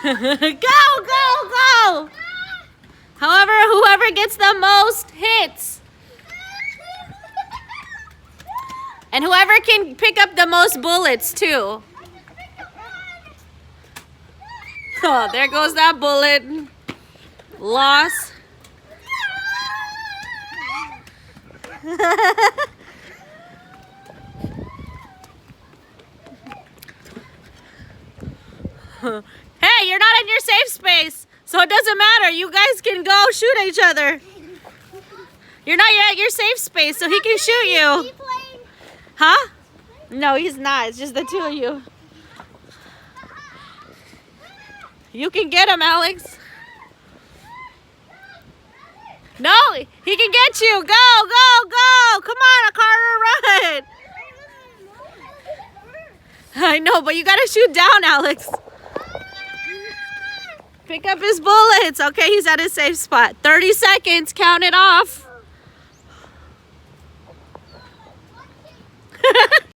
Go! However, whoever gets the most hits. And whoever can pick up the most bullets, too. Oh, there goes that bullet. Loss. Hey, you're not in your safe space, so it doesn't matter. You guys can go shoot each other. You're not yet at your safe space, so he can shoot you. Huh? No, he's not. It's just the two of you. You can get him, Alex. No, he can get you. Go. Come on, Carter, run. I know, but you got to shoot down, Alex. Pick up his bullets. Okay, he's at his safe spot. 30 seconds. Count it off.